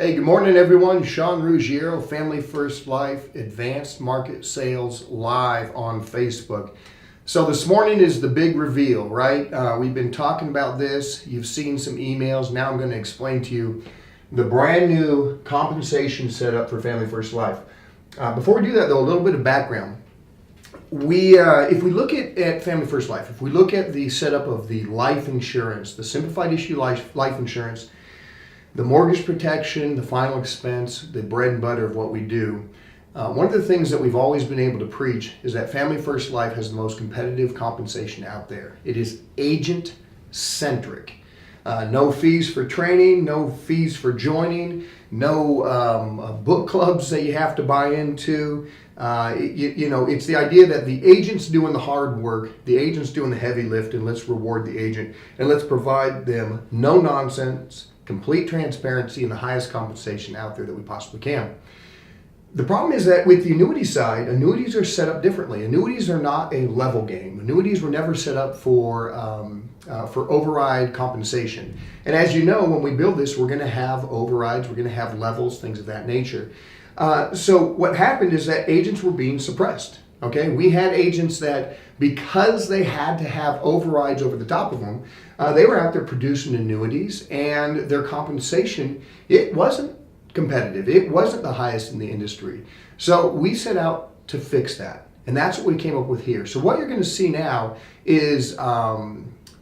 Hey, good morning, everyone. Sean Ruggiero, Family First Life, Advanced Market Sales, live on Facebook. So this morning is the big reveal, right? We've been talking about this. You've seen some emails. Now I'm going to explain to you the brand new compensation setup for Family First Life. Before we do that, though, a little bit of background. If we look at Family First Life, if we look at the setup of the life insurance, the simplified issue life insurance, the mortgage protection, the final expense, the bread and butter of what we do. One of the things that we've always been able to preach is that Family First Life has the most competitive compensation out there. It is agent-centric. No fees for training, no fees for joining, no book clubs that you have to buy into. It's the idea that the agent's doing the hard work, the agent's doing the heavy lift, and let's reward the agent, and let's provide them no nonsense, complete transparency, and the highest compensation out there that we possibly can. The problem is that with the annuity side, annuities are set up differently. Annuities are not a level game. Annuities were never set up for override compensation. And as you know, when we build this, we're going to have overrides, we're going to have levels, things of that nature. So what happened is that agents were being suppressed. Okay, we had agents that, because they had to have overrides over the top of them, they were out there producing annuities, and their compensation, it wasn't competitive. It wasn't the highest in the industry. So we set out to fix that, and that's what we came up with here. So what you're going to see now is, I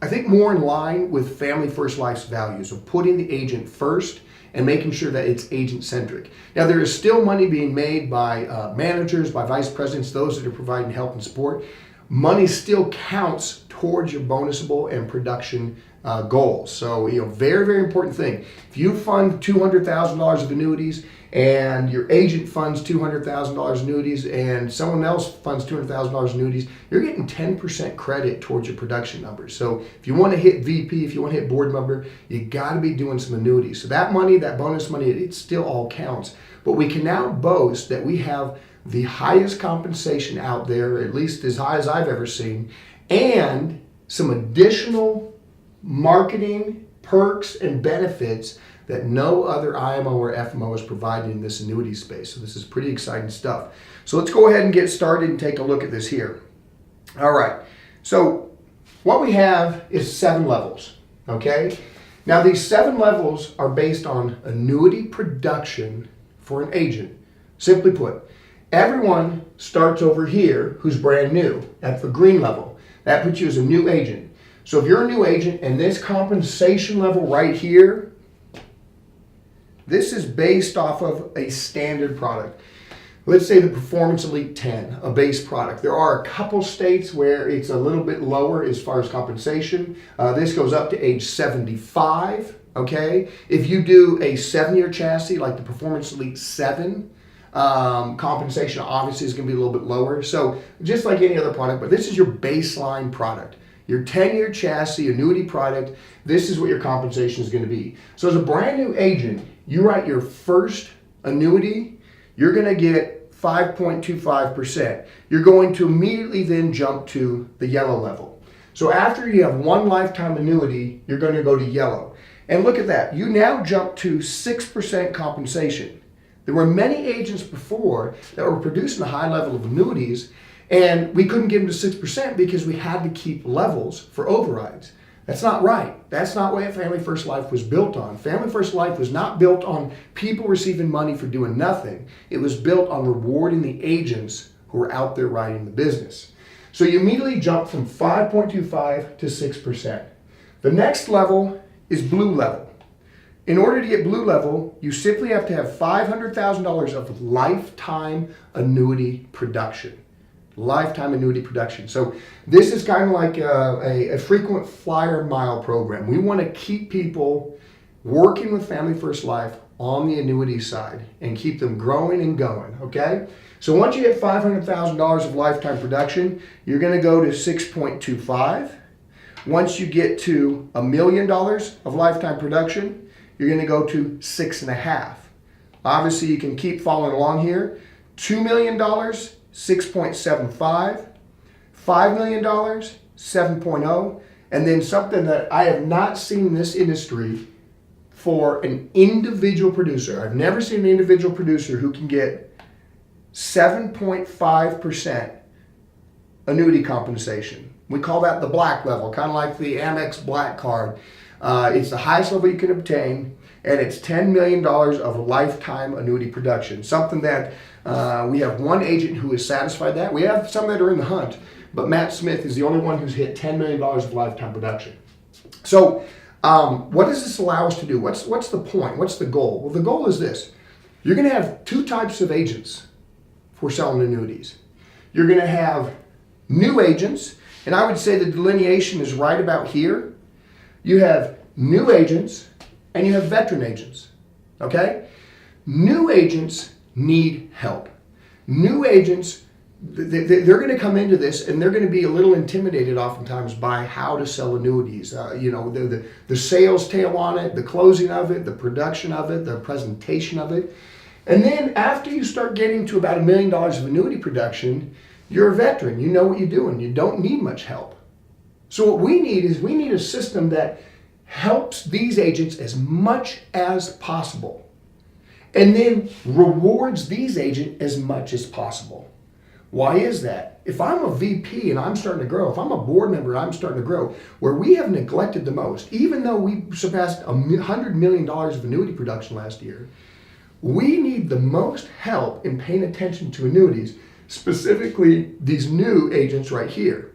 think, more in line with Family First Life's values of putting the agent first and making sure that it's agent-centric. Now, there is still money being made by managers, by vice presidents, those that are providing help and support. Money still counts towards your bonusable and production goals. So, very, very important thing. If you fund $200,000 of annuities and your agent funds $200,000 annuities and someone else funds $200,000 annuities, you're getting 10% credit towards your production numbers. So if you want to hit VP, if you want to hit board member, you got to be doing some annuities. So that money, that bonus money, it still all counts. But we can now boast that we have the highest compensation out there, at least as high as I've ever seen, and some additional marketing perks and benefits that no other IMO or FMO is providing in this annuity space. So this is pretty exciting stuff. So let's go ahead and get started and take a look at this here. All right, so what we have is 7 levels, okay? Now these 7 levels are based on annuity production for an agent. Simply put, everyone starts over here who's brand new at the green level. That puts you as a new agent. So if you're a new agent and this compensation level right here, this is based off of a standard product. Let's say the Performance Elite 10, a base product. There are a couple states where it's a little bit lower as far as compensation. This goes up to age 75, okay? If you do a 7-year chassis like the Performance Elite 7, compensation obviously is going to be a little bit lower. So just like any other product, but this is your baseline product. Your 10-year chassis annuity product, this is what your compensation is going to be. So as a brand new agent, you write your first annuity, you're going to get 5.25%. You're going to immediately then jump to the yellow level. So after you have one lifetime annuity, you're going to go to yellow. And look at that. You now jump to 6% compensation. There were many agents before that were producing a high level of annuities, and we couldn't get them to 6% because we had to keep levels for overrides. That's not right. That's not what Family First Life was built on. Family First Life was not built on people receiving money for doing nothing. It was built on rewarding the agents who were out there riding the business. So you immediately jump from 5.25 to 6%. The next level is blue level. In order to get blue level, you simply have to have $500,000 of lifetime annuity production. Lifetime annuity production. So this is kind of like a frequent flyer mile program. We want to keep people working with Family First Life on the annuity side and keep them growing and going, okay? So once you get $500,000 of lifetime production, you're going to go to 6.25. Once you get to $1 million of lifetime production, you're going to go to 6.5. Obviously, you can keep following along here. $2 million, 6.75, $5 million, 7.0, and then something that I have not seen in this industry, for an individual producer. I've never seen an individual producer who can get 7.5% annuity compensation. We call that the black level, kind of like the Amex black card. It's the highest level you can obtain, and it's $10 million of lifetime annuity production. Something that we have one agent who has satisfied that. We have some that are in the hunt, but Matt Smith is the only one who's hit $10 million of lifetime production. So what does this allow us to do? What's the point? What's the goal? Well, the goal is this. You're going to have two types of agents for selling annuities. You're going to have new agents, and I would say the delineation is right about here. You have new agents and you have veteran agents, okay? New agents need help. New agents, they're going to come into this and they're going to be a little intimidated oftentimes by how to sell annuities. The sales tail on it, the closing of it, the production of it, the presentation of it. And then after you start getting to about $1 million of annuity production, you're a veteran. You know what you're doing. You don't need much help. So what we need is a system that helps these agents as much as possible and then rewards these agents as much as possible. Why is that? If I'm a VP and I'm starting to grow, if I'm a board member and I'm starting to grow, where we have neglected the most, even though we surpassed $100 million of annuity production last year, we need the most help in paying attention to annuities, specifically these new agents right here.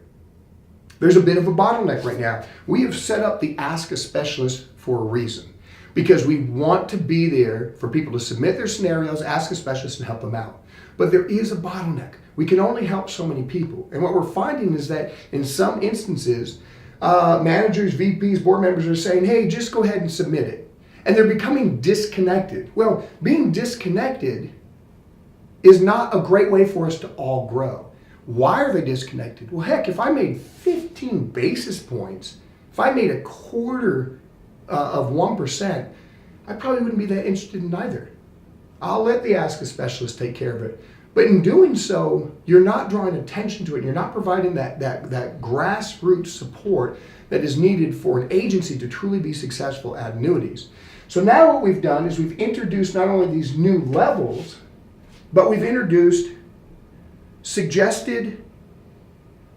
There's a bit of a bottleneck right now. We have set up the Ask a Specialist for a reason, because we want to be there for people to submit their scenarios, ask a specialist, and help them out. But there is a bottleneck. We can only help so many people. And what we're finding is that in some instances, managers, VPs, board members are saying, hey, just go ahead and submit it. And they're becoming disconnected. Well, being disconnected is not a great way for us to all grow. Why are they disconnected? Well, heck, if I made 15 basis points, if I made a quarter of 1%, I probably wouldn't be that interested in either. I'll let the Ask a Specialist take care of it. But in doing so, you're not drawing attention to it. You're not providing that grassroots support that is needed for an agency to truly be successful at annuities. So now what we've done is we've introduced not only these new levels, but we've introduced suggested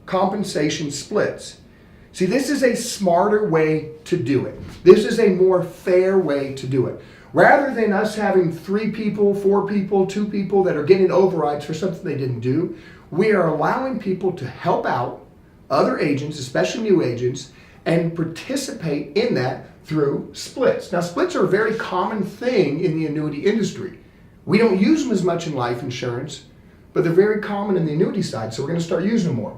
compensation splits. See, this is a smarter way to do it. This is a more fair way to do it. Rather than us having 3 people, 4 people, 2 people that are getting overrides for something they didn't do, we are allowing people to help out other agents, especially new agents, and participate in that through splits. Now, splits are a very common thing in the annuity industry. We don't use them as much in life insurance, but they're very common in the annuity side, so we're going to start using them more.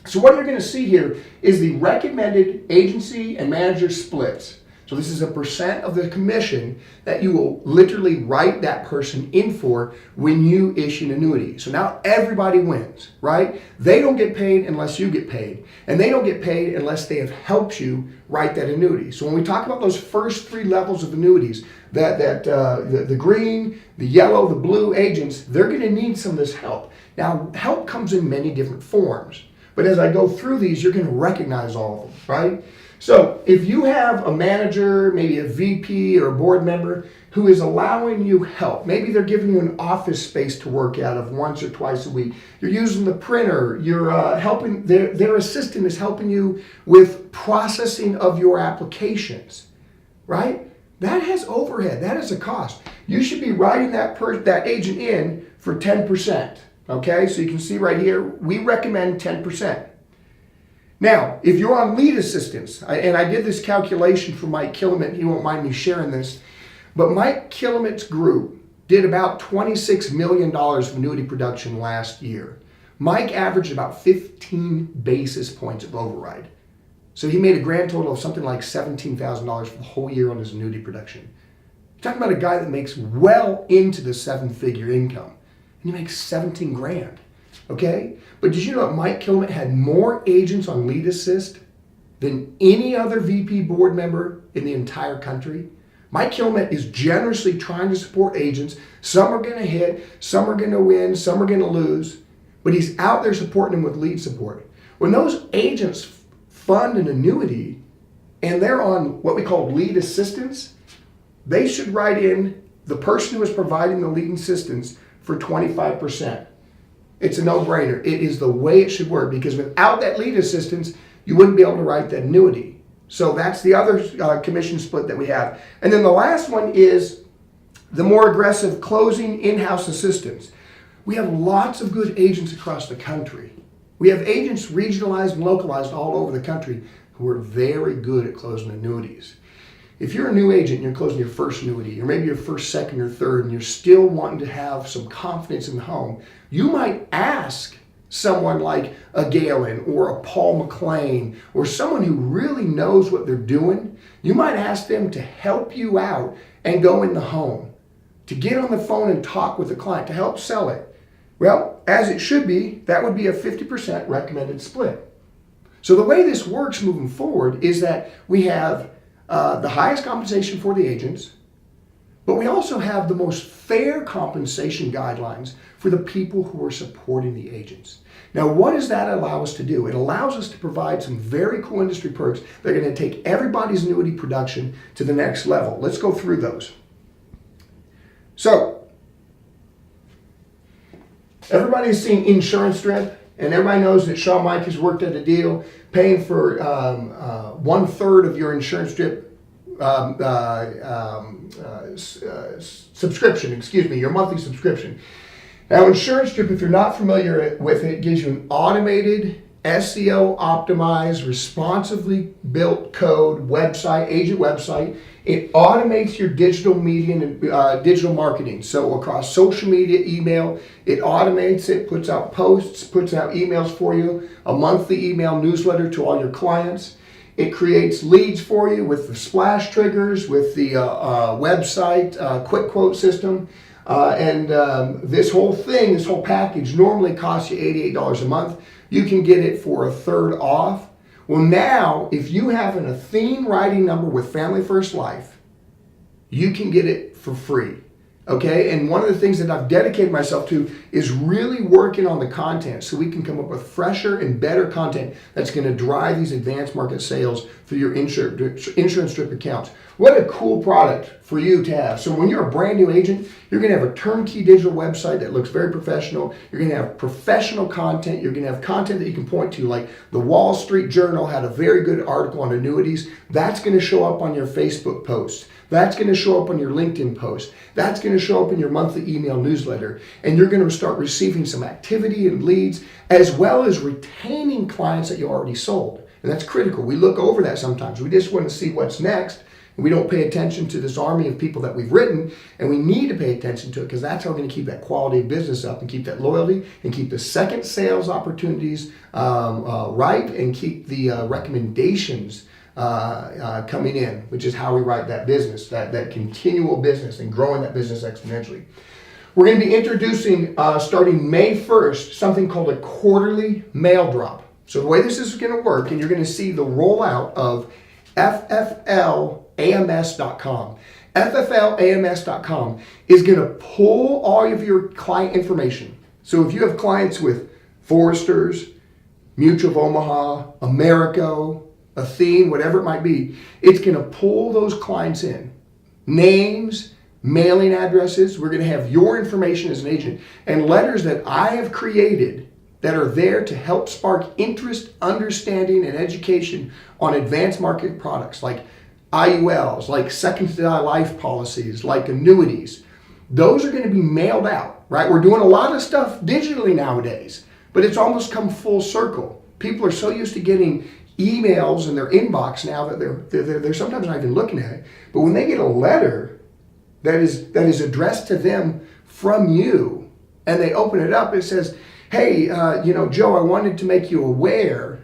So what you're going to see here is the recommended agency and manager splits. So this is a percent of the commission that you will literally write that person in for when you issue an annuity. So now everybody wins, right? They don't get paid unless you get paid. And they don't get paid unless they have helped you write that annuity. So when we talk about those first 3 levels of annuities, the green, the yellow, the blue agents, they're going to need some of this help. Now, help comes in many different forms. But as I go through these, you're going to recognize all of them, right? So if you have a manager, maybe a VP or a board member who is allowing you help, maybe they're giving you an office space to work out of once or twice a week. You're using the printer. You're helping. Their assistant is helping you with processing of your applications, right? That has overhead. That is a cost. You should be writing that agent in for 10%. Okay, so you can see right here, we recommend 10%. Now, if you're on lead assistance, and I did this calculation for Mike Killamette, he won't mind me sharing this, but Mike Killamette's group did about $26 million of annuity production last year. Mike averaged about 15 basis points of override. So he made a grand total of something like $17,000 for the whole year on his annuity production. You're talking about a guy that makes well into the 7-figure income. And he makes 17 grand, okay? But did you know that Mike Killamette had more agents on lead assist than any other VP board member in the entire country? Mike Killamette is generously trying to support agents. Some are going to hit, some are going to win, some are going to lose, but he's out there supporting them with lead support. When those agents fund an annuity and they're on what we call lead assistance, they should write in the person who is providing the lead assistance for 25%. It's a no-brainer. It is the way it should work, because without that lead assistance, you wouldn't be able to write that annuity. So that's the other commission split that we have. And then the last one is the more aggressive closing in-house assistance. We have lots of good agents across the country. We have agents regionalized and localized all over the country who are very good at closing annuities. If you're a new agent and you're closing your first annuity, or maybe your first, second, or third, and you're still wanting to have some confidence in the home, you might ask someone like a Galen or a Paul McLean, or someone who really knows what they're doing. You might ask them to help you out and go in the home, to get on the phone and talk with the client, to help sell it. Well, as it should be, that would be a 50% recommended split. So the way this works moving forward is that we have the highest compensation for the agents, but we also have the most fair compensation guidelines for the people who are supporting the agents. Now, what does that allow us to do? It allows us to provide some very cool industry perks that are going to take everybody's annuity production to the next level. Let's go through those. So, everybody's seen insurance strip, and everybody knows that Shawn Mike has worked at a deal paying for 1/3 of your insurance strip subscription, your monthly subscription. Now, insurance strip, if you're not familiar with it, gives you an automated, SEO optimized, responsively built code website, agent website. It automates your digital media and digital marketing. So across social media, email, it automates it, puts out posts, puts out emails for you, a monthly email newsletter to all your clients. It creates leads for you with the splash triggers, with the website quick quote system. This whole thing, this whole package normally costs you $88 a month. You can get it for 1/3 off. Well, now, if you have an Athene writing number with Family First Life, you can get it for free. Okay, and one of the things that I've dedicated myself to is really working on the content so we can come up with fresher and better content that's going to drive these advanced market sales through your insurance strip accounts. What a cool product for you to have. So when you're a brand new agent, you're going to have a turnkey digital website that looks very professional. You're going to have professional content. You're going to have content that you can point to, like the Wall Street Journal had a very good article on annuities. That's going to show up on your Facebook post. That's going to show up on your LinkedIn post. That's going to show up in your monthly email newsletter. And you're going to start receiving some activity and leads, as well as retaining clients that you already sold. And that's critical. We look over that sometimes. We just want to see what's next. And we don't pay attention to this army of people that we've written. And we need to pay attention to it, because that's how we're going to keep that quality of business up and keep that loyalty and keep the second sales opportunities right, and keep the recommendations coming in, which is how we write that business, that continual business, and growing that business exponentially. We're going to be introducing, starting May 1st, something called a quarterly mail drop. So the way this is going to work, and you're going to see the rollout of FFLAMS.com. FFLAMS.com is going to pull all of your client information. So if you have clients with Foresters, Mutual of Omaha, Americo, Athene, whatever it might be, it's going to pull those clients in. Names, mailing addresses, we're going to have your information as an agent, and letters that I have created that are there to help spark interest, understanding, and education on advanced market products like IULs, like second to die life policies, like annuities. Those are going to be mailed out, right? We're doing a lot of stuff digitally nowadays, but it's almost come full circle. People are so used to getting emails in their inbox now that they're sometimes not even looking at it. But when they get a letter that is addressed to them from you, and they open it up, it says, hey, Joe, I wanted to make you aware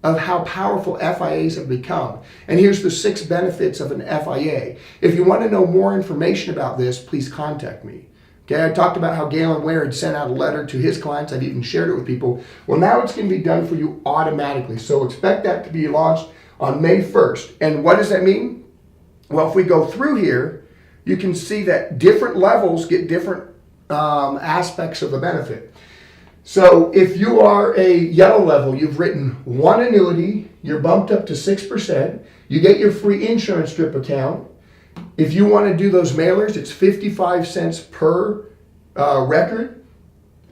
of how powerful FIAs have become. And here's the 6 benefits of an FIA. If you want to know more information about this, please contact me. Okay, I talked about how Galen Ware had sent out a letter to his clients. I've even shared it with people. Well, now it's going to be done for you automatically. So expect that to be launched on May 1st. And what does that mean? Well, if we go through here, you can see that different levels get different aspects of the benefit. So if you are a yellow level, you've written 1 annuity, you're bumped up to 6%, you get your free insurance strip account, If you want to do those mailers, it's 55 cents per record.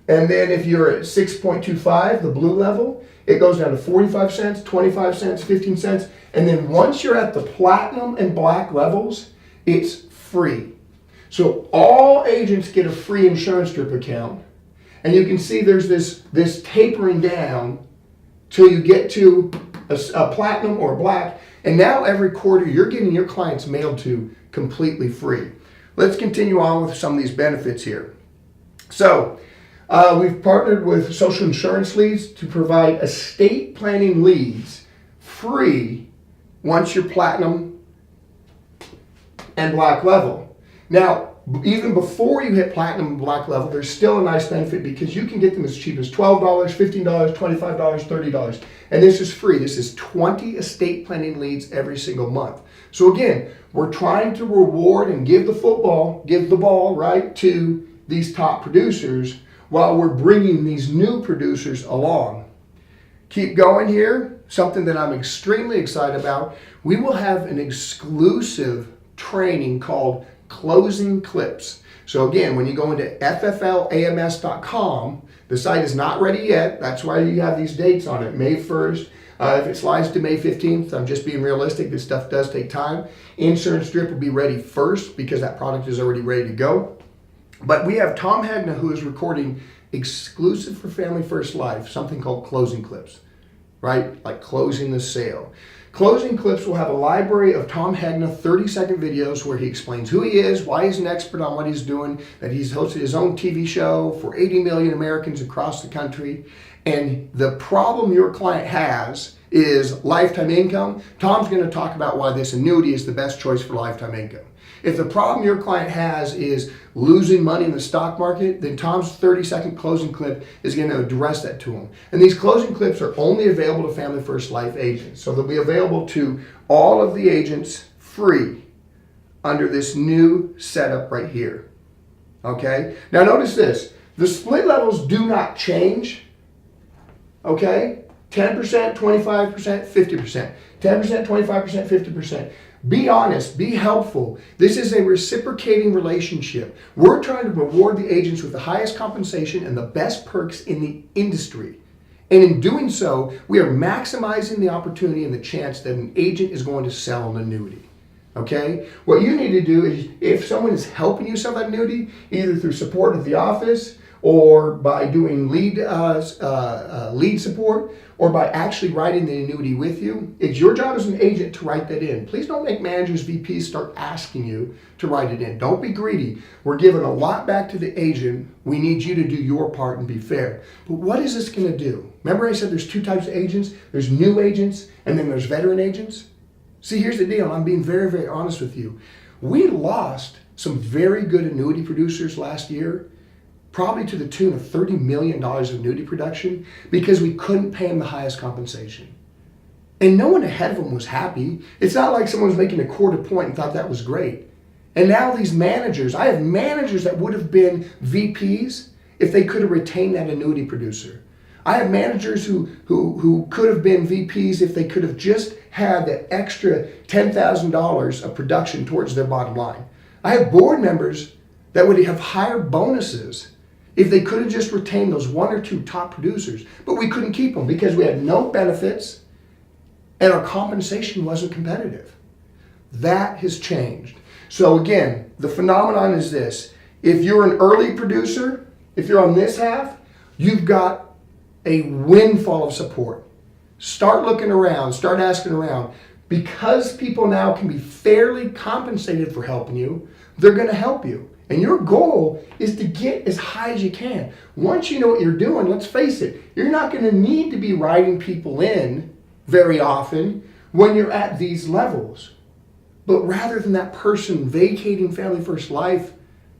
And then if you're at 6.25, the blue level, it goes down to 45 cents, 25 cents, 15 cents. And then once you're at the platinum and black levels, it's free. So all agents get a free insurance strip account. And you can see there's this tapering down till you get to a platinum or a black. And now every quarter you're getting your clients mailed to completely free. Let's continue on with some of these benefits here. So we've partnered with Social Insurance Leads to provide estate planning leads free once you're platinum and black level. Now, even before you hit platinum and black level, there's still a nice benefit because you can get them as cheap as $12, $15, $25, $30. And this is free. This is 20 estate planning leads every single month. So again, we're trying to reward and give the ball, right, to these top producers while we're bringing these new producers along. Keep going here. Something that I'm extremely excited about. We will have an exclusive training called Closing Clips. So again, when you go into fflams.com, the site is not ready yet. That's why you have these dates on it. May 1st. If it slides to May 15th, I'm just being realistic. This stuff does take time. Insurance Strip will be ready first because that product is already ready to go. But we have Tom Hegna, who is recording exclusive for Family First Life, something called Closing Clips, right? Like closing the sale. Closing Clips will have a library of Tom Hegna 30-second videos where he explains who he is, why he's an expert on what he's doing, that he's hosted his own TV show for 80 million Americans across the country. And the problem your client has is lifetime income. Tom's going to talk about why this annuity is the best choice for lifetime income. If the problem your client has is losing money in the stock market, then Tom's 30-second closing clip is going to address that to him. And these closing clips are only available to Family First Life agents. So they'll be available to all of the agents free under this new setup right here. Okay? Now notice this. The split levels do not change. Okay? 10%, 25%, 50%. 10%, 25%, 50%. Be honest, be helpful. This is a reciprocating relationship. We're trying to reward the agents with the highest compensation and the best perks in the industry. And in doing so, we are maximizing the opportunity and the chance that an agent is going to sell an annuity. Okay? What you need to do is, if someone is helping you sell that annuity, either through support at the office or by doing lead support, or by actually writing the annuity with you, it's your job as an agent to write that in. Please don't make managers, VPs start asking you to write it in. Don't be greedy. We're giving a lot back to the agent. We need you to do your part and be fair. But what is this going to do? Remember I said there's two types of agents? There's new agents and then there's veteran agents? See, here's the deal. I'm being very, very honest with you. We lost some very good annuity producers last year, probably to the tune of $30 million of annuity production, because we couldn't pay them the highest compensation. And no one ahead of them was happy. It's not like someone was making a quarter point and thought that was great. And now these managers, I have managers that would have been VPs if they could have retained that annuity producer. I have managers who could have been VPs if they could have just had the extra $10,000 of production towards their bottom line. I have board members that would have higher bonuses if they could have just retained those one or two top producers, but we couldn't keep them because we had no benefits and our compensation wasn't competitive. That has changed. So again, the phenomenon is this. If you're an early producer, if you're on this half, you've got a windfall of support. Start looking around, start asking around. Because people now can be fairly compensated for helping you, they're going to help you. And your goal is to get as high as you can. Once you know what you're doing, let's face it, you're not going to need to be writing people in very often when you're at these levels. But rather than that person vacating Family First Life,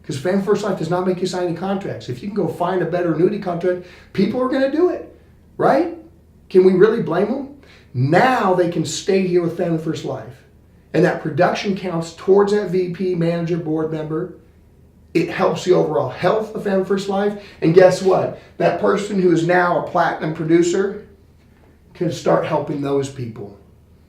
because Family First Life does not make you sign any contracts. If you can go find a better annuity contract, people are going to do it, right? Can we really blame them? Now they can stay here with Family First Life. And that production counts towards that VP, manager, board member. It helps the overall health of Family First Life. And guess what? That person who is now a platinum producer can start helping those people.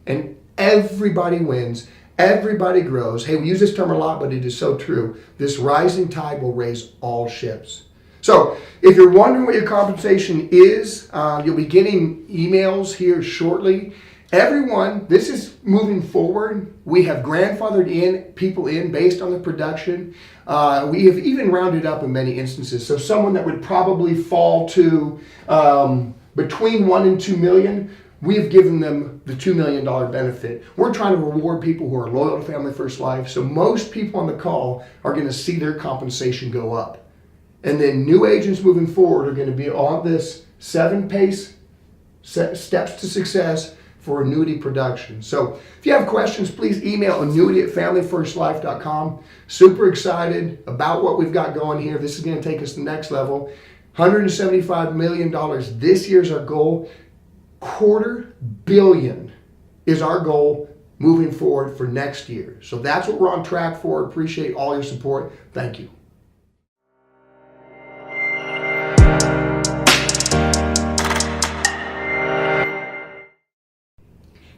And everybody wins. Everybody grows. Hey, we use this term a lot, but it is so true. This rising tide will raise all ships. So if you're wondering what your compensation is, you'll be getting emails here shortly. Everyone, this is moving forward. We have grandfathered people in based on the production. We have even rounded up in many instances. So someone that would probably fall to between 1 and 2 million, we've given them the $2 million benefit. We're trying to reward people who are loyal to Family First Life. So most people on the call are going to see their compensation go up. And then new agents moving forward are going to be on this 7-pace steps to success for annuity production. So if you have questions, please email annuity@familyfirstlife.com. Super excited about what we've got going here. This is going to take us to the next level. $175 million this year's our goal. $250 million is our goal moving forward for next year. So that's what we're on track for. Appreciate all your support. Thank you.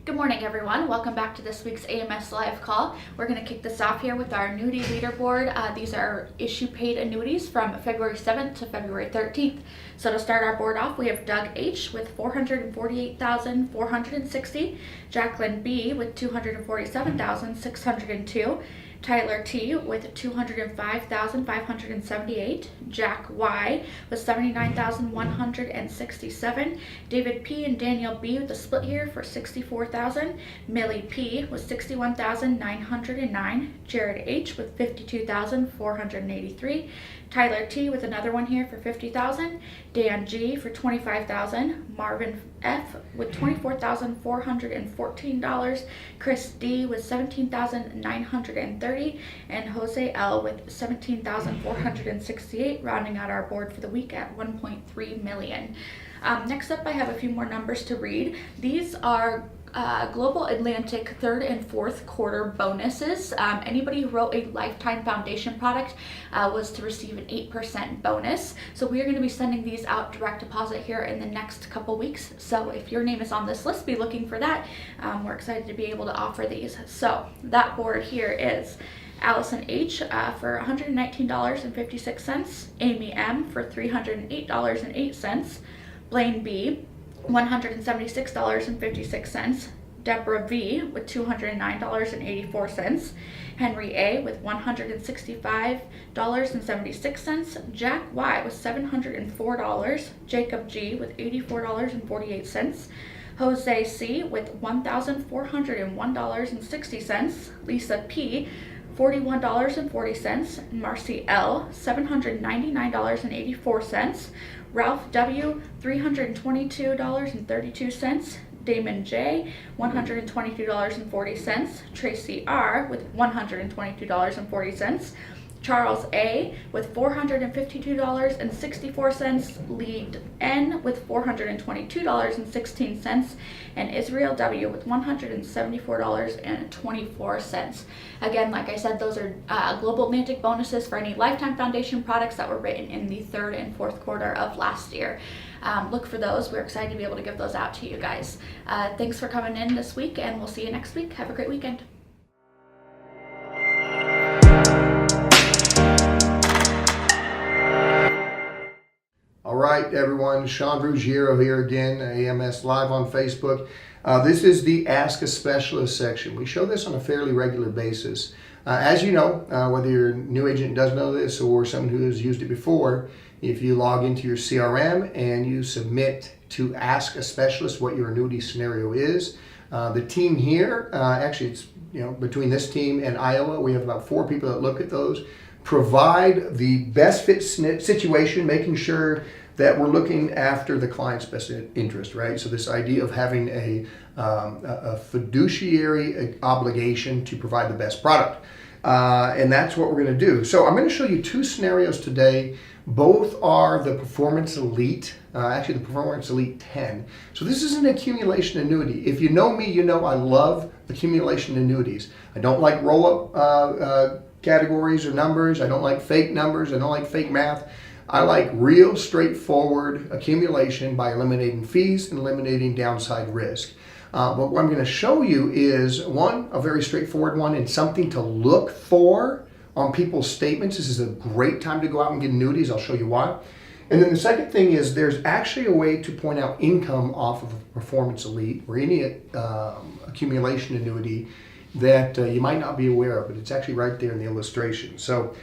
Good morning, everyone. Welcome back to this week's AMS live call. We're going to kick this off here with our annuity leaderboard. These are issue paid annuities from February 7th to February 13th. So to start our board off, we have Doug H with 448,460, Jacqueline B with 247,602, Tyler T with 205,578, Jack Y with 79,167, David P and Daniel B with a split here for 64,000, Millie P with 61,909, Jared H with 52,483, Tyler T with another one here for 50,000, Dan G for 25,000, Marvin F with $24,414, Chris D with 17,930, and Jose L with 17,468, rounding out our board for the week at 1.3 million. Next up, I have a few more numbers to read. These are Global Atlantic third and fourth quarter bonuses. Anybody who wrote a Lifetime Foundation product was to receive an 8% bonus. So we are going to be sending these out direct deposit here in the next couple weeks. So if your name is on this list, be looking for that. We're excited to be able to offer these. So that board here is Allison H for $119.56, Amy M for $308.08, Blaine B $176.56, Deborah V with $209.84, Henry A with $165.76, Jack Y with $704, Jacob G with $84.48, Jose C with $1,401.60, Lisa P $41.40, Marcy L $799.84, Ralph W $322.32, Damon J $122.40, Tracy R with $122.40, Charles A with $452.64, Lead N with $422.16, and Israel W with $174.24. Again, like I said, those are Global Atlantic bonuses for any Lifetime Foundation products that were written in the third and fourth quarter of last year. Look for those. We're excited to be able to give those out to you guys. Thanks for coming in this week, and we'll see you next week. Have a great weekend. All right, everyone. Sean Ruggiero here again, AMS Live on Facebook. This is the Ask a Specialist section. We show this on a fairly regular basis. As you know, whether you're a new agent and doesn't know this or someone who has used it before, if you log into your CRM and you submit to Ask a Specialist what your annuity scenario is, the team here, actually it's between this team and Iowa, we have about 4 people that look at those, provide the best fit situation, making sure that we're looking after the client's best interest, right? So this idea of having a fiduciary obligation to provide the best product. And that's what we're going to do. So I'm going to show you 2 scenarios today. Both are the Performance Elite, actually the Performance Elite 10. So this is an accumulation annuity. If you know me, you know I love accumulation annuities. I don't like roll-up categories or numbers. I don't like fake numbers. I don't like fake math. I like real straightforward accumulation by eliminating fees and eliminating downside risk. But what I'm going to show you is, one, a very straightforward one and something to look for on people's statements. This is a great time to go out and get annuities. I'll show you why. And then the second thing is there's actually a way to point out income off of a Performance Elite or any accumulation annuity that you might not be aware of, but it's actually right there in the illustration. So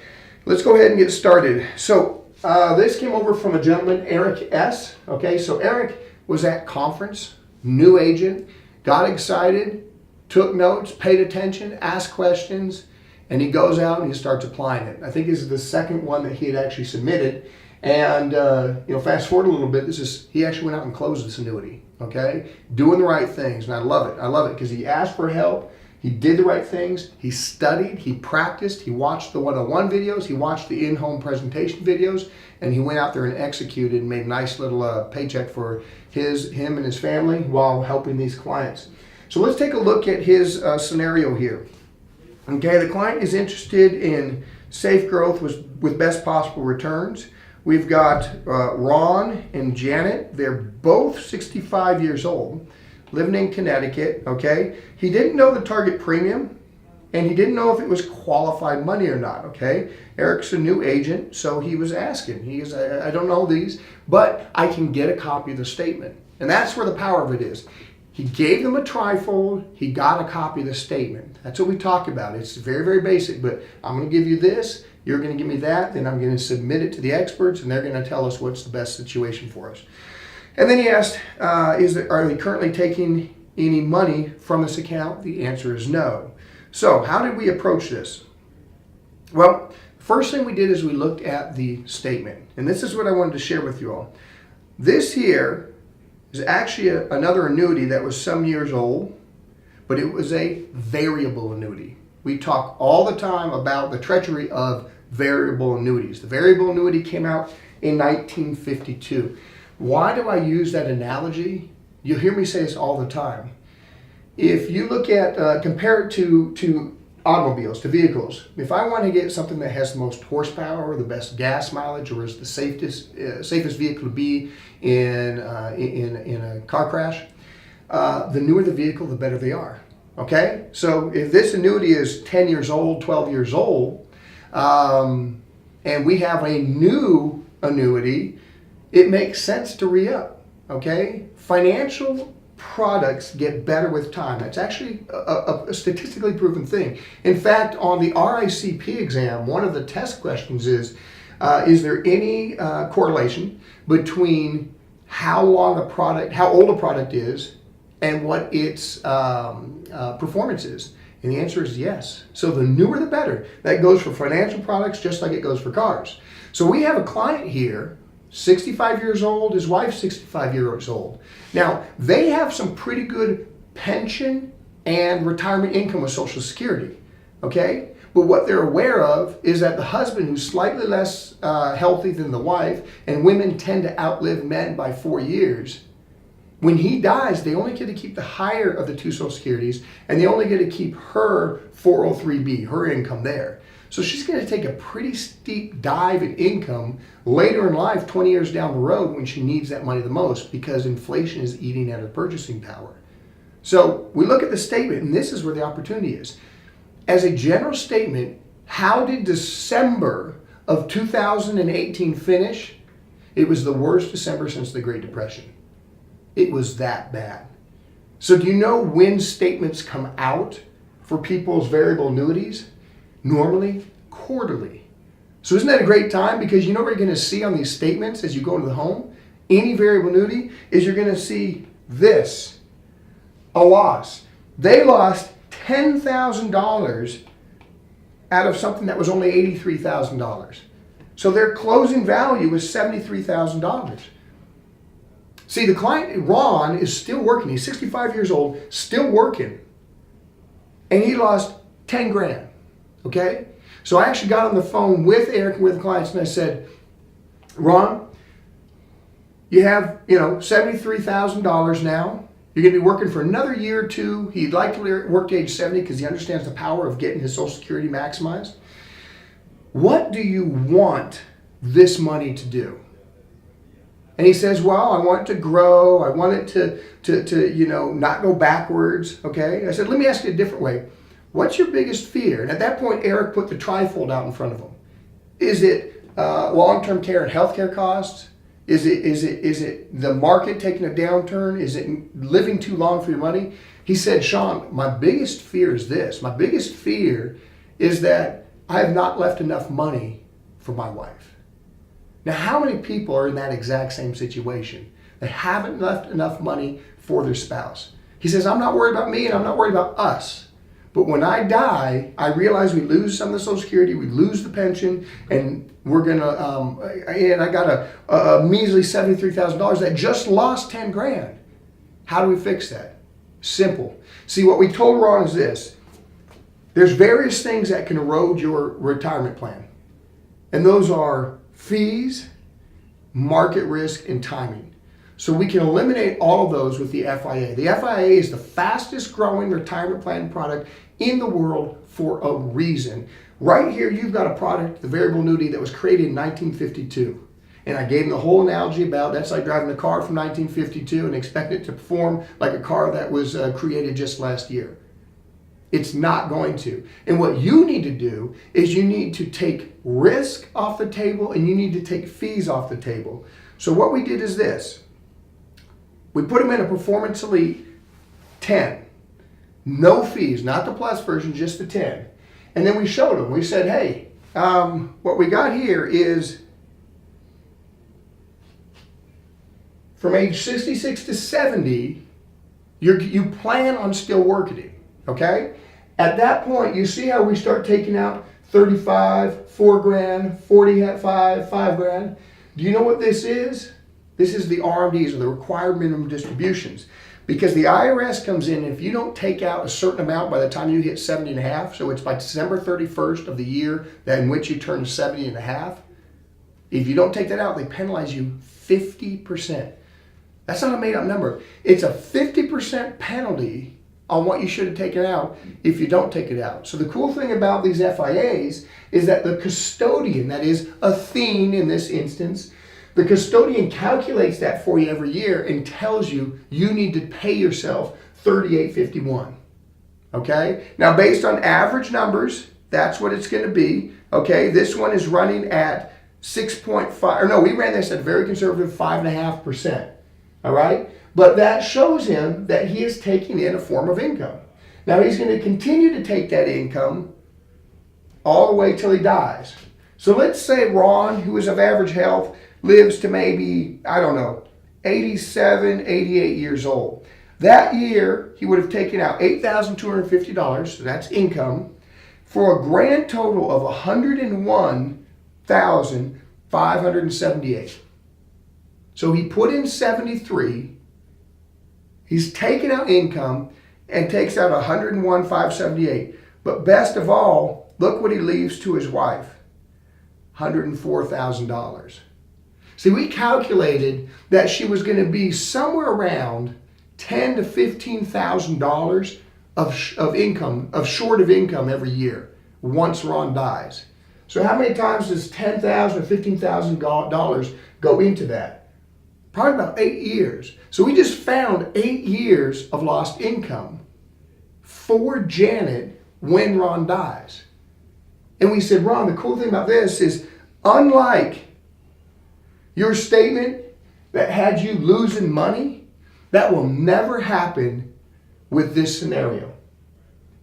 let's go ahead and get started. So this came over from a gentleman, Eric S. Okay, so Eric was at conference, new agent, got excited, took notes, paid attention, asked questions, and he goes out and he starts applying it. I think this is the second one that he had actually submitted. And fast forward a little bit. He actually went out and closed this annuity. Okay, doing the right things, and I love it. I love it because he asked for help. He did the right things. He studied. He practiced. He watched the 101 videos. He watched the in-home presentation videos, and he went out there and executed and made a nice little paycheck for him and his family while helping these clients. So let's take a look at his scenario here. Okay, the client is interested in safe growth with best possible returns. We've got Ron and Janet. They're both 65 years old, living in Connecticut, okay? He didn't know the target premium, and he didn't know if it was qualified money or not, okay? Eric's a new agent, so he was asking. He goes, I don't know these, but I can get a copy of the statement. And that's where the power of it is. He gave them a trifold. He got a copy of the statement. That's what we talk about. It's very, very basic, but I'm going to give you this. You're going to give me that, then I'm going to submit it to the experts, and they're going to tell us what's the best situation for us. And then he asked, are they currently taking any money from this account? The answer is no. So how did we approach this? Well, first thing we did is we looked at the statement, and this is what I wanted to share with you all. This here is actually another annuity that was some years old, but it was a variable annuity. We talk all the time about the treachery of variable annuities. The variable annuity came out in 1952. Why do I use that analogy? You'll hear me say this all the time. If you look at, compare it to automobiles, to vehicles. If I want to get something that has the most horsepower, the best gas mileage, or is the safest vehicle to be in a car crash, the newer the vehicle, the better they are. Okay, so if this annuity is 10 years old, 12 years old, and we have a new annuity, it makes sense to re-up. Okay, financial products get better with time. That's actually a statistically proven thing. In fact, on the RICP exam, one of the test questions is there any correlation between how old a product is and what its performance is? And the answer is yes. So the newer the better. That goes for financial products just like it goes for cars. So we have a client here, 65 years old, his wife's 65 years old. Now, they have some pretty good pension and retirement income with Social Security, okay? But what they're aware of is that the husband, who's slightly less healthy than the wife, and women tend to outlive men by 4 years, when he dies, they only get to keep the higher of the two Social Securities, and they only get to keep her 403B, her income there. So she's going to take a pretty steep dive in income later in life, 20 years down the road, when she needs that money the most, because inflation is eating at her purchasing power. So we look at the statement, and this is where the opportunity is. As a general statement, how did December of 2018 finish? It was the worst December since the Great Depression. It was that bad. So do you know when statements come out for people's variable annuities? Normally, quarterly. So isn't that a great time? Because you know what you're going to see on these statements as you go into the home? Any variable annuity is you're going to see this, a loss. They lost $10,000 out of something that was only $83,000. So their closing value was $73,000. See, the client, Ron, is still working. He's 65 years old, still working. And he lost 10 grand, okay? So I actually got on the phone with Eric and with the clients, and I said, Ron, you have, $73,000 now. You're going to be working for another year or two. He'd like to work to age 70 because he understands the power of getting his Social Security maximized. What do you want this money to do? And he says, well, I want it to grow. I want it to not go backwards. Okay. I said, let me ask you a different way. What's your biggest fear? And at that point, Eric put the trifold out in front of him. Is it long-term care and healthcare costs? Is it the market taking a downturn? Is it living too long for your money? He said, Sean, my biggest fear is this. My biggest fear is that I have not left enough money for my wife. Now, how many people are in that exact same situation? They haven't left enough money for their spouse. He says, I'm not worried about me and I'm not worried about us. But when I die, I realize we lose some of the Social Security, we lose the pension, and we're gonna, and I got a measly $73,000 that just lost 10 grand. How do we fix that? Simple. See, what we told Ron is this. There's various things that can erode your retirement plan. And those are fees, market risk, and timing. So we can eliminate all of those with the FIA. The FIA is the fastest growing retirement plan product in the world for a reason. Right here, you've got a product, the variable annuity, that was created in 1952. And I gave him the whole analogy about that's like driving a car from 1952 and expecting it to perform like a car that was created just last year. It's not going to. And what you need to do is you need to take risk off the table and you need to take fees off the table. So what we did is this. We put them in a Performance Elite 10. No fees, not the plus version, just the 10. And then we showed them. We said, hey, what we got here is from age 66 to 70, you plan on still working it, okay? At that point, you see how we start taking out 35, 4 grand, 45, 5 grand. Do you know what this is? This is the RMDs, or the required minimum distributions. Because the IRS comes in, if you don't take out a certain amount by the time you hit 70 and a half, so it's by December 31st of the year that in which you turn 70 and a half, if you don't take that out, they penalize you 50%. That's not a made-up number. It's a 50% penalty on what you should have taken out if you don't take it out. So the cool thing about these FIAs is that the custodian, that is Athene in this instance, the custodian calculates that for you every year and tells you you need to pay yourself $38.51. Okay? Now, based on average numbers, that's what it's going to be. Okay? This one is running at 6.5, or no, we ran this at a very conservative 5.5%. All right? But that shows him that he is taking in a form of income. Now, he's going to continue to take that income all the way till he dies. So let's say Ron, who is of average health, lives to maybe, 87, 88 years old. That year, he would have taken out $8,250, so that's income, for a grand total of $101,578. So he put in 73, he's taken out income and takes out $101,578. But best of all, look what he leaves to his wife, $104,000. See, we calculated that she was going to be somewhere around $10,000 to $15,000 of income, of short of income every year once Ron dies. So how many times does $10,000 or $15,000 go into that? Probably about 8 years. So we just found 8 years of lost income for Janet when Ron dies. And we said, Ron, the cool thing about this is, unlike your statement that had you losing money, that will never happen with this scenario.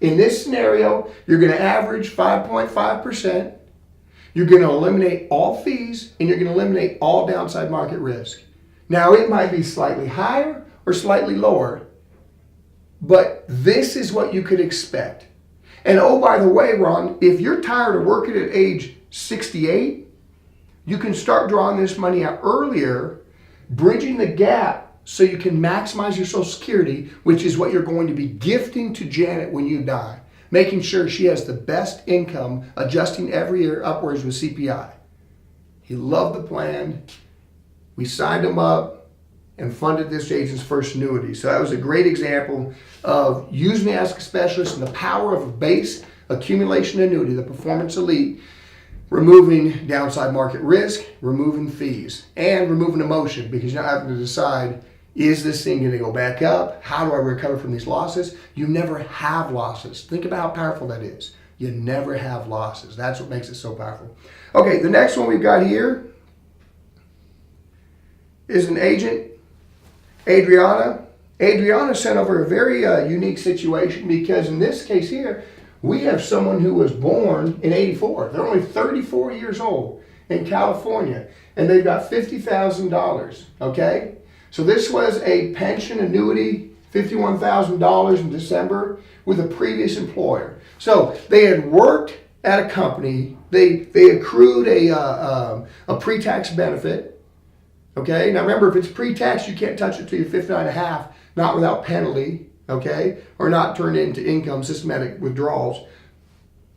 In this scenario, you're going to average 5.5%. You're going to eliminate all fees, and you're going to eliminate all downside market risk. Now, it might be slightly higher or slightly lower, but this is what you could expect. And oh, by the way, Ron, if you're tired of working at age 68, you can start drawing this money out earlier, bridging the gap so you can maximize your Social Security, which is what you're going to be gifting to Janet when you die, making sure she has the best income, adjusting every year upwards with CPI. He loved the plan. We signed him up and funded this agent's first annuity. So that was a great example of using the Ask a Specialist and the power of a base accumulation annuity, the Performance Elite, removing downside market risk, removing fees, and removing emotion, because you're not having to decide, is this thing going to go back up? How do I recover from these losses? You never have losses. Think about how powerful that is. You never have losses. That's what makes it so powerful. Okay, the next one we've got here is an agent, Adriana. Adriana sent over a very unique situation, because in this case here, we have someone who was born in '84. They're only 34 years old in California, and they've got $50,000, okay? So this was a pension annuity, $51,000 in December with a previous employer. So they had worked at a company, they accrued a pre-tax benefit, okay? Now remember, if it's pre-tax, you can't touch it till you're 59 and a half, not without penalty, okay? Or not turn it into income, systematic withdrawals.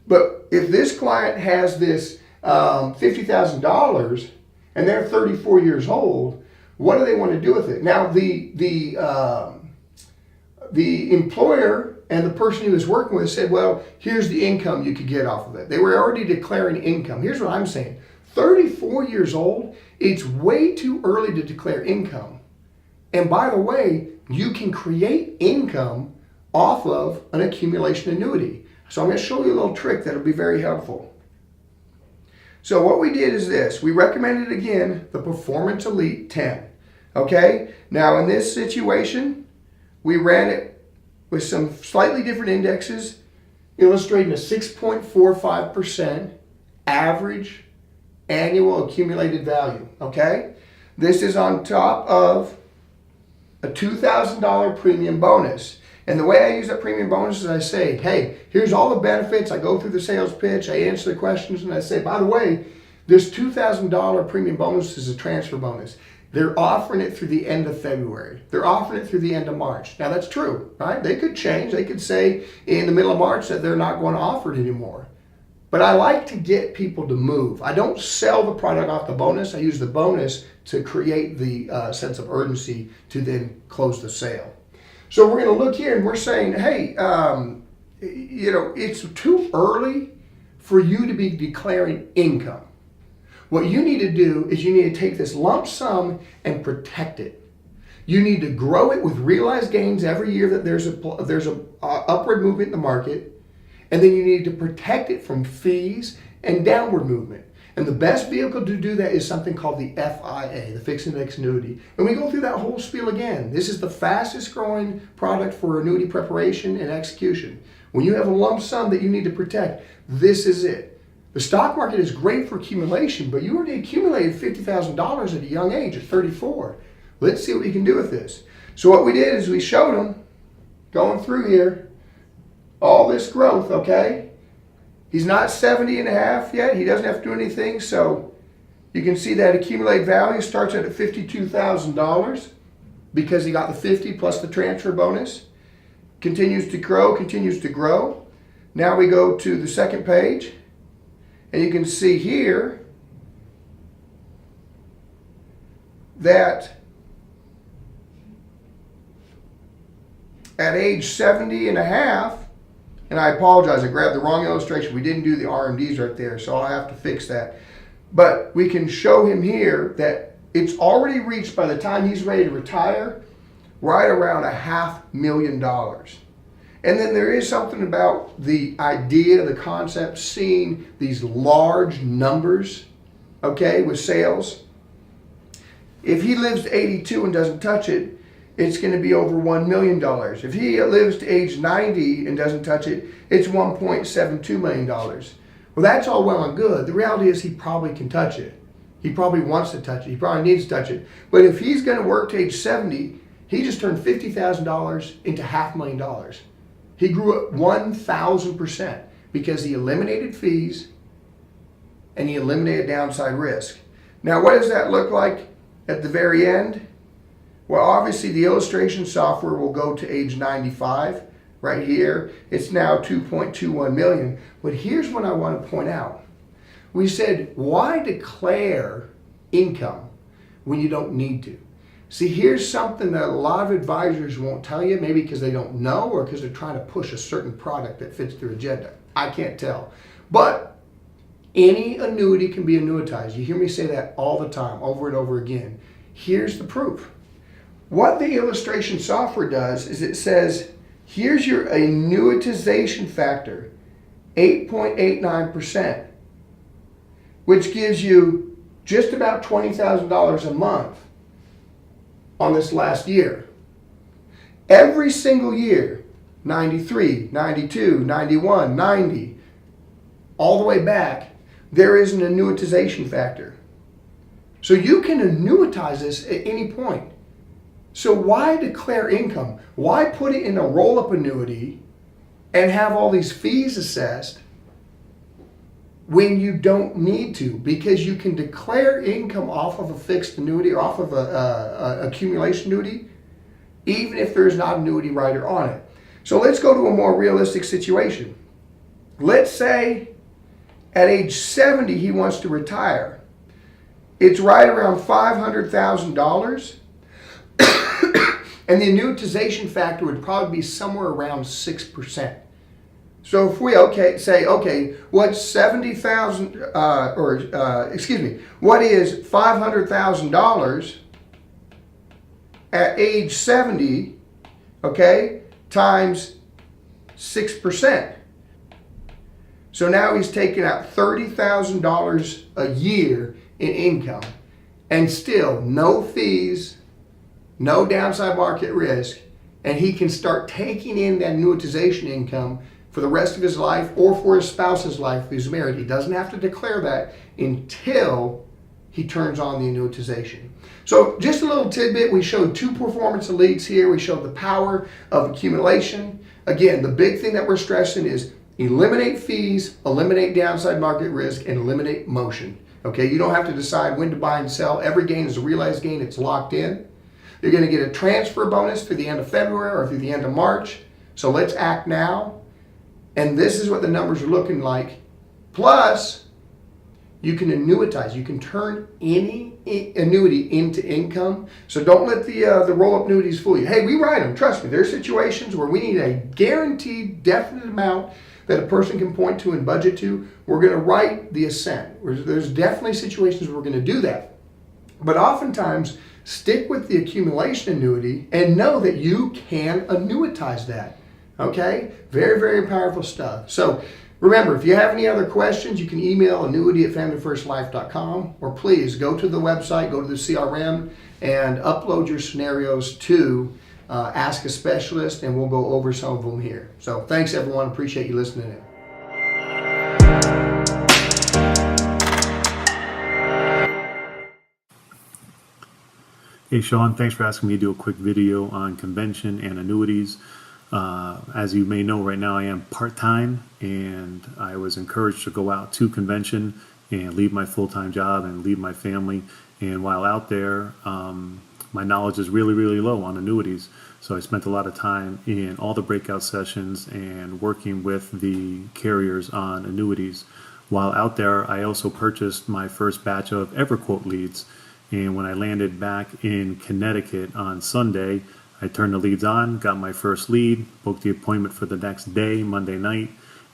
But if this client has this $50,000 and they're 34 years old, what do they want to do with it? Now, the employer and the person he was working with said, well, here's the income you could get off of it. They were already declaring income. Here's what I'm saying. 34 years old, it's way too early to declare income. And by the way, you can create income off of an accumulation annuity. So I'm going to show you a little trick that'll be very helpful. So what we did is this. We recommended, again, the Performance Elite 10. Okay? Now in this situation, we ran it with some slightly different indexes, illustrating a 6.45% average annual accumulated value. Okay? This is on top of a $2,000 premium bonus. And the way I use that premium bonus is I say, hey, here's all the benefits. I go through the sales pitch, I answer the questions, and I say, by the way, this $2,000 premium bonus is a transfer bonus. They're offering it through the end of February. They're offering it through the end of March. Now that's true, right? They could change. They could say in the middle of March that they're not going to offer it anymore. But I like to get people to move. I don't sell the product off the bonus. I use the bonus to create the sense of urgency to then close the sale. So we're going to look here and we're saying, hey, it's too early for you to be declaring income. What you need to do is you need to take this lump sum and protect it. You need to grow it with realized gains every year that there's a upward movement in the market. And then you need to protect it from fees and downward movement. And the best vehicle to do that is something called the FIA, the Fixed Index Annuity. And we go through that whole spiel again. This is the fastest growing product for annuity preparation and execution. When you have a lump sum that you need to protect, this is it. The stock market is great for accumulation, but you already accumulated $50,000 at a young age, at 34. Let's see what we can do with this. So what we did is we showed them, going through here, all this growth, okay? He's not 70 and a half yet. He doesn't have to do anything. So you can see that accumulated value starts at $52,000 because he got the 50 plus the transfer bonus. Continues to grow, continues to grow. Now we go to the second page. And you can see here that at age 70 and a half, and I apologize, I grabbed the wrong illustration. We didn't do the RMDs right there, so I'll have to fix that. But we can show him here that it's already reached, by the time he's ready to retire, right around $500,000. And then there is something about the idea, the concept, seeing these large numbers, okay, with sales. If he lives to 82 and doesn't touch it, it's going to be over $1 million. If he lives to age 90 and doesn't touch it, it's $1.72 million. Well, that's all well and good. The reality is he probably can touch it. He probably wants to touch it. He probably needs to touch it. But if he's going to work to age 70, he just turned $50,000 into $500,000. He grew up 1,000% because he eliminated fees and he eliminated downside risk. Now, what does that look like at the very end? Well, obviously the illustration software will go to age 95 right here. It's now 2.21 million. But here's what I want to point out. We said, why declare income when you don't need to? See, here's something that a lot of advisors won't tell you, maybe because they don't know or because they're trying to push a certain product that fits their agenda. I can't tell. But Any annuity can be annuitized. You hear me say that all the time, over and over again. Here's the proof. What the illustration software does is it says, here's your annuitization factor, 8.89%, which gives you just about $20,000 a month on this last year. Every single year, 93, 92, 91, 90, all the way back, there is an annuitization factor. So you can annuitize this at any point. So why declare income? Why put it in a roll-up annuity and have all these fees assessed when you don't need to? Because you can declare income off of a fixed annuity or off of a accumulation annuity, even if there's not an annuity rider on it. So let's go to a more realistic situation. Let's say at age 70 he wants to retire. It's right around $500,000. And the annuitization factor would probably be somewhere around 6%. So if we say, what's what is $500,000 at age 70, times 6%. So now he's taking out $30,000 a year in income, and still no fees, no downside market risk, and he can start taking in that annuitization income for the rest of his life or for his spouse's life if he's married. He doesn't have to declare that until he turns on the annuitization. So just a little tidbit, we showed 2 performance elites here. We showed the power of accumulation. Again, the big thing that we're stressing is eliminate fees, eliminate downside market risk, and eliminate motion. You don't have to decide when to buy and sell. Every gain is a realized gain. It's locked in. You're going to get a transfer bonus through the end of February or through the end of March. So let's act now. And this is what the numbers are looking like. Plus, you can annuitize. You can turn any annuity into income. So don't let the roll-up annuities fool you. Hey, we write them. Trust me. There are situations where we need a guaranteed, definite amount that a person can point to and budget to. We're going to write the ascent. There's definitely situations where we're going to do that. But oftentimes, stick with the accumulation annuity and know that you can annuitize that. Very, very powerful stuff. So remember, if you have any other questions, you can email annuity@familyfirstlife.com, or please go to the website, go to the CRM, and upload your scenarios to Ask a Specialist, and we'll go over some of them here. So thanks, everyone. Appreciate you listening in. Hey Sean, thanks for asking me to do a quick video on convention and annuities. As you may know, right now I am part-time, and I was encouraged to go out to convention and leave my full-time job and leave my family. And while out there, my knowledge is really, really low on annuities. So I spent a lot of time in all the breakout sessions and working with the carriers on annuities. While out there, I also purchased my first batch of EverQuote leads. And when I landed back in Connecticut on Sunday, I turned the leads on, got my first lead, booked the appointment for the next day, Monday night.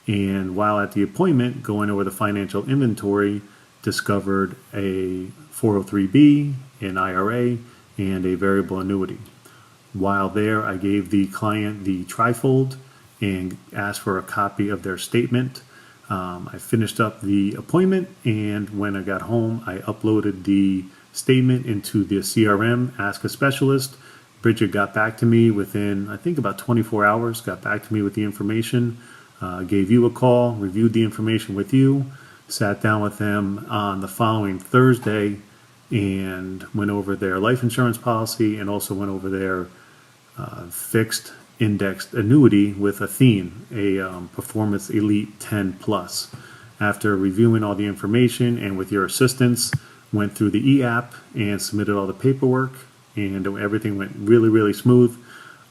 And while at the appointment, going over the financial inventory, discovered a 403B, an IRA, and a variable annuity. While there, I gave the client the trifold and asked for a copy of their statement. I finished up the appointment, and when I got home, I uploaded the statement into the CRM, Ask a Specialist. Bridget got back to me within, I think, about 24 hours, got back to me with the information, gave you a call, reviewed the information with you, sat down with them on the following Thursday and went over their life insurance policy and also went over their fixed indexed annuity with Athene, a Performance Elite 10 Plus. After reviewing all the information and with your assistance, went through the e-app and submitted all the paperwork, and everything went really, really smooth.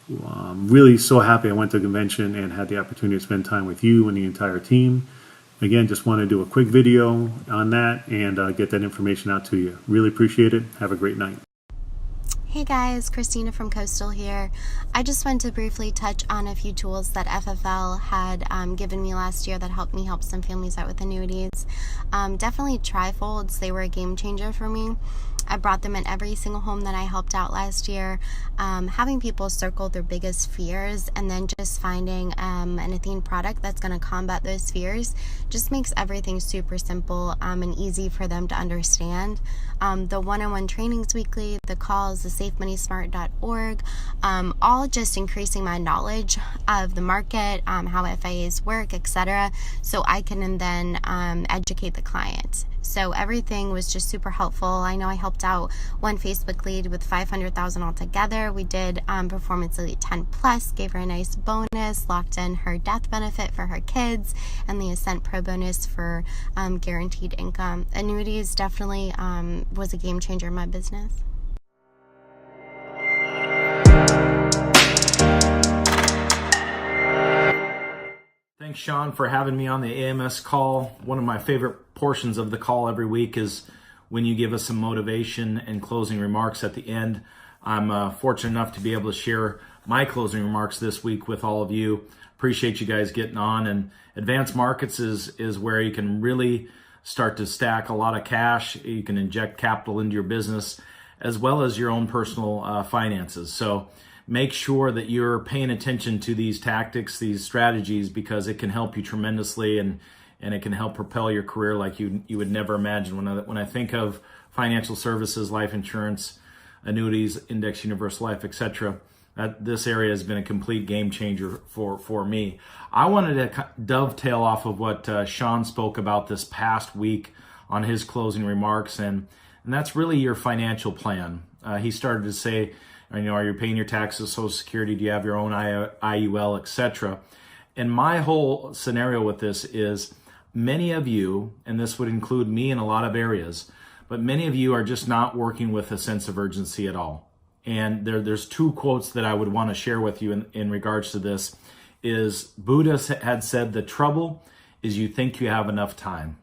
Really so happy I went to the convention and had the opportunity to spend time with you and the entire team. Again, just want to do a quick video on that and get that information out to you. Really appreciate it. Have a great night. Hey guys, Christina from Coastal here. I just wanted to briefly touch on a few tools that FFL had given me last year that helped me help some families out with annuities. Definitely trifolds, they were a game changer for me. I brought them in every single home that I helped out last year. Having people circle their biggest fears and then just finding an Athene product that's going to combat those fears just makes everything super simple and easy for them to understand. The one-on-one trainings weekly, the calls, the safemoneysmart.org, all just increasing my knowledge of the market, how FIAs work, etc., so I can then educate the client. So everything was just super helpful. I know I helped out one Facebook lead with $500,000 altogether. We did Performance Elite 10 Plus, gave her a nice bonus, locked in her death benefit for her kids, and the Ascent Pro bonus for guaranteed income. Annuities definitely was a game changer in my business. Thanks, Sean, for having me on the AMS call. One of my favorite portions of the call every week is when you give us some motivation and closing remarks at the end. I'm fortunate enough to be able to share my closing remarks this week with all of you. Appreciate you guys getting on. And advanced markets is where you can really start to stack a lot of cash. You can inject capital into your business as well as your own personal finances. So make sure that you're paying attention to these tactics, these strategies, because it can help you tremendously and it can help propel your career like you would never imagine. When I think of financial services, life insurance, annuities, index universal life, etc., this area has been a complete game changer for me. I wanted to dovetail off of what Sean spoke about this past week on his closing remarks, and that's really your financial plan. He started to say, are you paying your taxes, Social Security? Do you have your own IUL, etc.? And my whole scenario with this is many of you, and this would include me in a lot of areas, but many of you are just not working with a sense of urgency at all. And there's two quotes that I would want to share with you in regards to this. Is Buddha had said, the trouble is you think you have enough time.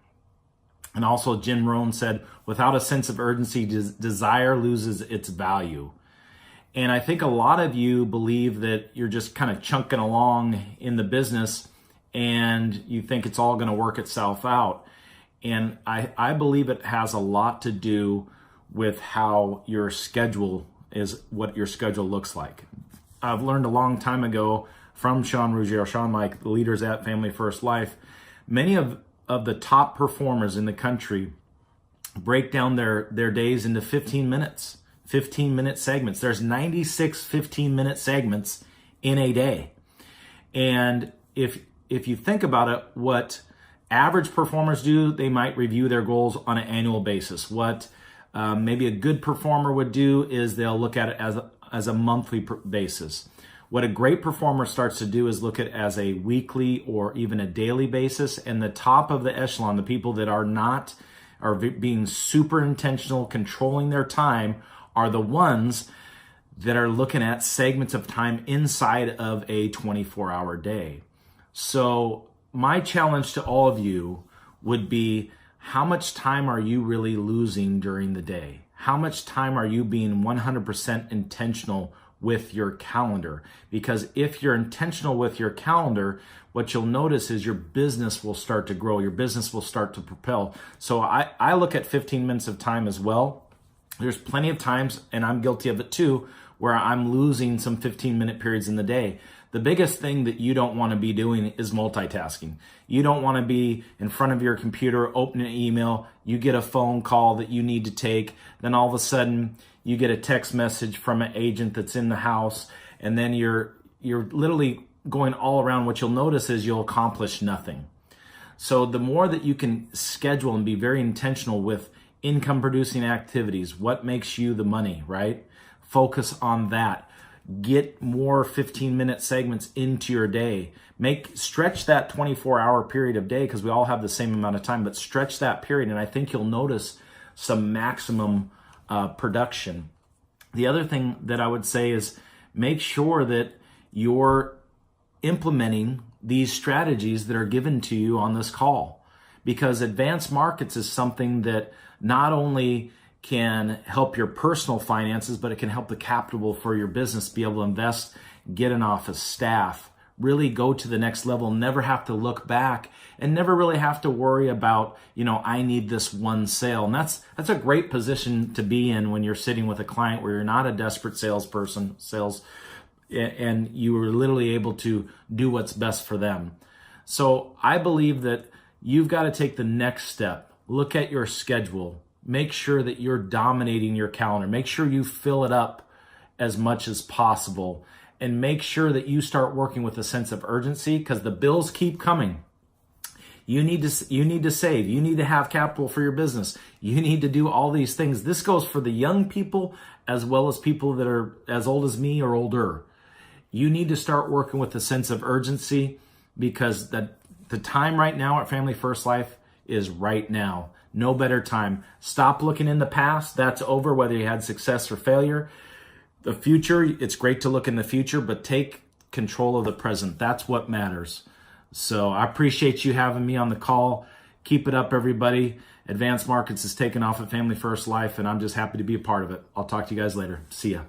And also Jim Rohn said, without a sense of urgency, desire loses its value. And I think a lot of you believe that you're just kind of chunking along in the business and you think it's all going to work itself out. And I believe it has a lot to do with how your schedule is, what your schedule looks like. I've learned a long time ago from Sean Ruggiero, Sean Mike, the leaders at Family First Life, many of the top performers in the country break down their days into 15 minutes. 15-minute segments. There's 96 15-minute segments in a day. And if you think about it, what average performers do, they might review their goals on an annual basis. What maybe a good performer would do is they'll look at it as a monthly basis. What a great performer starts to do is look at it as a weekly or even a daily basis. And the top of the echelon, the people that are being super intentional, controlling their time, are the ones that are looking at segments of time inside of a 24-hour day. So my challenge to all of you would be, how much time are you really losing during the day? How much time are you being 100% intentional with your calendar? Because if you're intentional with your calendar, what you'll notice is your business will start to grow. Your business will start to propel. So I look at 15 minutes of time as well. There's plenty of times, and I'm guilty of it too, where I'm losing some 15-minute periods in the day. The biggest thing that you don't want to be doing is multitasking. You don't want to be in front of your computer, open an email, you get a phone call that you need to take, then all of a sudden you get a text message from an agent that's in the house, and then you're literally going all around. What you'll notice is you'll accomplish nothing. So the more that you can schedule and be very intentional with income producing activities, what makes you the money, right? Focus on that. Get more 15-minute segments into your day. Stretch that 24-hour period of day, because we all have the same amount of time, but stretch that period, and I think you'll notice some maximum production. The other thing that I would say is make sure that you're implementing these strategies that are given to you on this call, because advanced markets is something that not only can help your personal finances, but it can help the capital for your business be able to invest, get an office, staff, really go to the next level, never have to look back, and never really have to worry about, I need this one sale. And that's a great position to be in when you're sitting with a client where you're not a desperate salesperson, and you are literally able to do what's best for them. So I believe that you've got to take the next step. Look at your schedule. Make sure that you're dominating your calendar. Make sure you fill it up as much as possible. And make sure that you start working with a sense of urgency, because the bills keep coming. You need to save. You need to have capital for your business. You need to do all these things. This goes for the young people as well as people that are as old as me or older. You need to start working with a sense of urgency, because the time right now at Family First Life is right now. No better time. Stop looking in the past. That's over, whether you had success or failure. The future, it's great to look in the future, but take control of the present. That's what matters. So I appreciate you having me on the call. Keep it up, everybody. Advanced Markets is taking off at Family First Life, and I'm just happy to be a part of it. I'll talk to you guys later. See ya.